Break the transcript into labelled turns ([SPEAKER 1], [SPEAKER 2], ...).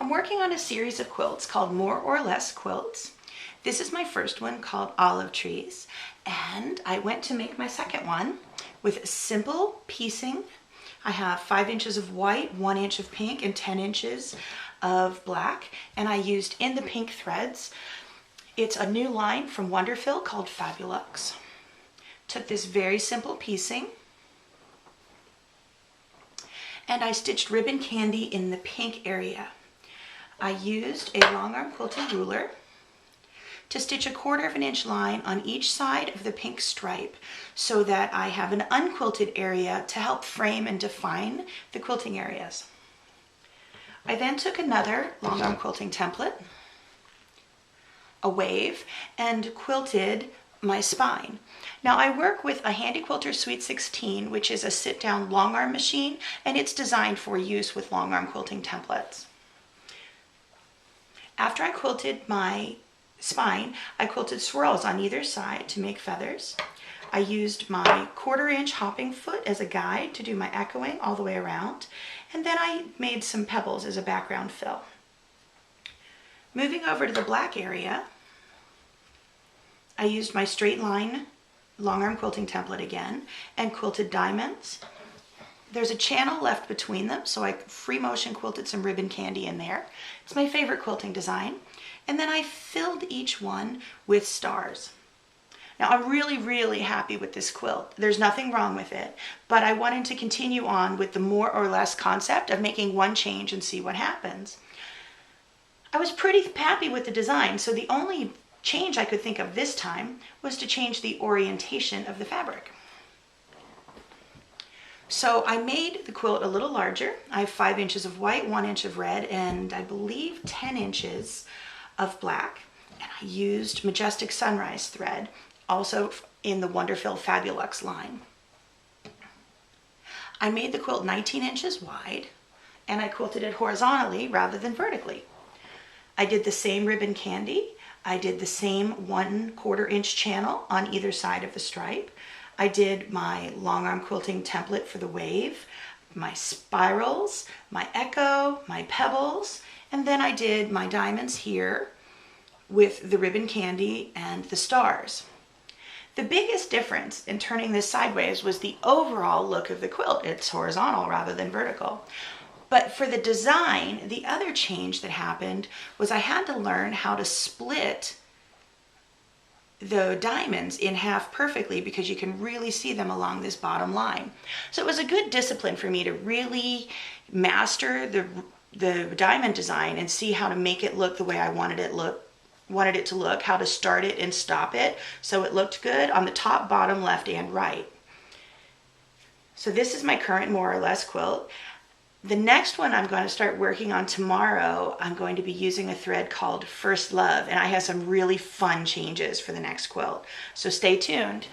[SPEAKER 1] I'm working on a series of quilts called More or Less Quilts. This is my first one called Olive Trees, and I went to make my second one with simple piecing. I have 5 inches of white, 1 inch of pink, and 10 inches of black, and I used in the pink threads. It's a new line from WonderFil called FabuLux. Took this very simple piecing, and I stitched ribbon candy in the pink area. I used a long arm quilting ruler to stitch a 1/4 inch line on each side of the pink stripe so that I have an unquilted area to help frame and define the quilting areas. I then took another long arm quilting template, a wave, and quilted my spine. Now I work with a Handy Quilter Sweet 16, which is a sit-down long arm machine, and it's designed for use with long arm quilting templates. After I quilted my spine, I quilted swirls on either side to make feathers. I used my 1/4 inch hopping foot as a guide to do my echoing all the way around, and then I made some pebbles as a background fill. Moving over to the black area, I used my straight line long arm quilting template again and quilted diamonds. There's a channel left between them, so I free motion quilted some ribbon candy in there. It's my favorite quilting design. And then I filled each one with stars. Now I'm really happy with this quilt. There's nothing wrong with it, but I wanted to continue on with the more or less concept of making one change and see what happens. I was pretty happy with the design, so the only change I could think of this time was to change the orientation of the fabric. So I made the quilt a little larger. I have 5 inches of white, 1 inch of red, and I believe 10 inches of black. And I used Majestic Sunrise thread, also in the WonderFil FabuLux line. I made the quilt 19 inches wide, and I quilted it horizontally rather than vertically. I did the same ribbon candy. I did the same 1/4 inch channel on either side of the stripe. I did my long arm quilting template for the wave, my spirals, my echo, my pebbles, and then I did my diamonds here with the ribbon candy and the stars. The biggest difference in turning this sideways was the overall look of the quilt. It's horizontal rather than vertical. But for the design, the other change that happened was I had to learn how to split the diamonds in half perfectly, because you can really see them along this bottom line. So it was a good discipline for me to really master the diamond design and see how to make it look the way I wanted it to look, how to start it and stop it so it looked good on the top, bottom, left, and right. So this is my current more or less quilt. The next one I'm going to start working on tomorrow, I'm going to be using a thread called First Love, and I have some really fun changes for the next quilt. So stay tuned.